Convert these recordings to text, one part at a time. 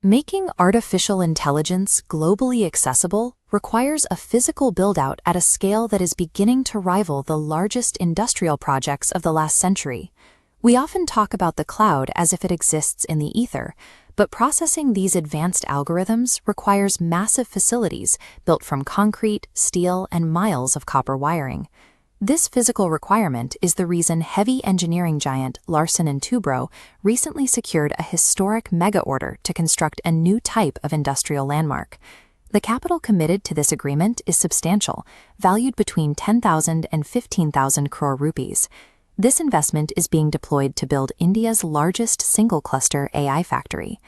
Making artificial intelligence globally accessible requires a physical build-out at a scale that is beginning to rival the largest industrial projects of the last century. We often talk about the cloud as if it exists in the ether, but processing these advanced algorithms requires massive facilities built from concrete, steel, and miles of copper wiring. This physical requirement is the reason heavy engineering giant Larsen Toubro recently secured a historic mega order to construct a new type of industrial landmark. The capital committed to this agreement is substantial, valued between 10,000 and 15,000 crore rupees. This investment is being deployed to build India's largest single-cluster AI factory.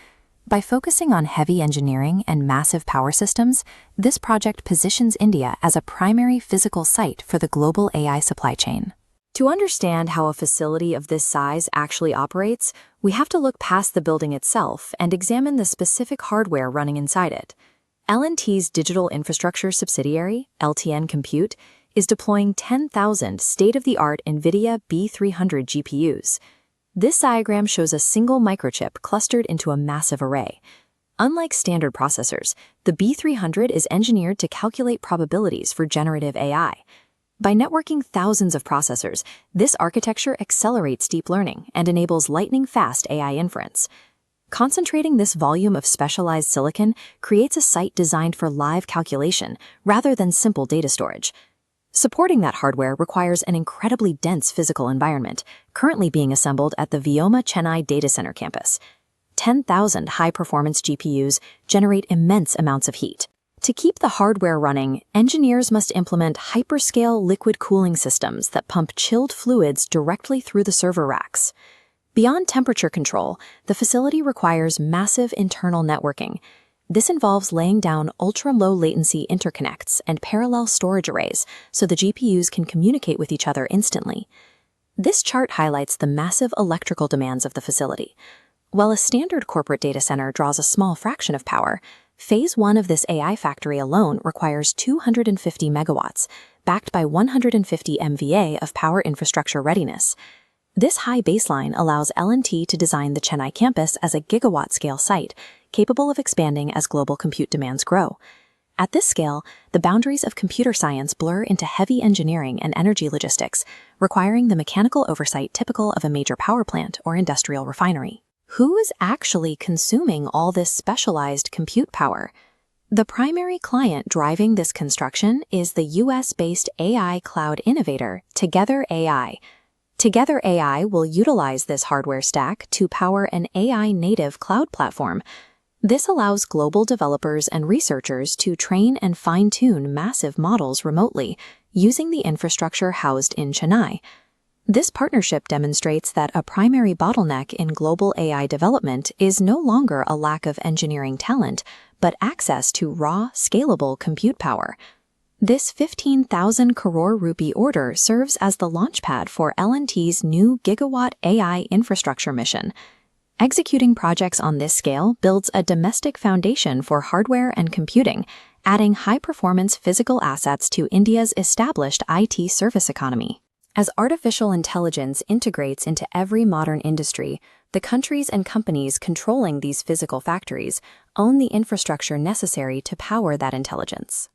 By focusing on heavy engineering and massive power systems, this project positions India as a primary physical site for the global AI supply chain. To understand how a facility of this size actually operates, we have to look past the building itself and examine the specific hardware running inside it. L&T's digital infrastructure subsidiary, LTN Compute, is deploying 10,000 state-of-the-art NVIDIA B300 GPUs. This diagram shows a single microchip clustered into a massive array. Unlike standard processors, the B300 is engineered to calculate probabilities for generative AI. By networking thousands of processors, this architecture accelerates deep learning and enables lightning-fast AI inference. Concentrating this volume of specialized silicon creates a site designed for live calculation rather than simple data storage. Supporting that hardware requires an incredibly dense physical environment, currently being assembled at the Vyoma Chennai data center campus. 10,000 high-performance GPUs generate immense amounts of heat. To keep the hardware running, engineers must implement hyperscale liquid cooling systems that pump chilled fluids directly through the server racks. Beyond temperature control, the facility requires massive internal networking. This involves laying down ultra-low latency interconnects and parallel storage arrays so the GPUs can communicate with each other instantly. This chart highlights the massive electrical demands of the facility. While a standard corporate data center draws a small fraction of power, Phase 1 of this AI factory alone requires 250 megawatts, backed by 150 MVA of power infrastructure readiness. This high baseline allows L&T to design the Chennai campus as a gigawatt-scale site, capable of expanding as global compute demands grow. At this scale, the boundaries of computer science blur into heavy engineering and energy logistics, requiring the mechanical oversight typical of a major power plant or industrial refinery. Who is actually consuming all this specialized compute power? The primary client driving this construction is the US-based AI cloud innovator, Together AI. Together AI will utilize this hardware stack to power an AI-native cloud platform. This allows global developers and researchers to train and fine-tune massive models remotely, using the infrastructure housed in Chennai. This partnership demonstrates that a primary bottleneck in global AI development is no longer a lack of engineering talent, but access to raw, scalable compute power. This 15,000 crore rupee order serves as the launchpad for L&T's new gigawatt AI infrastructure mission. Executing projects on this scale builds a domestic foundation for hardware and computing, adding high-performance physical assets to India's established IT service economy. As artificial intelligence integrates into every modern industry, the countries and companies controlling these physical factories own the infrastructure necessary to power that intelligence.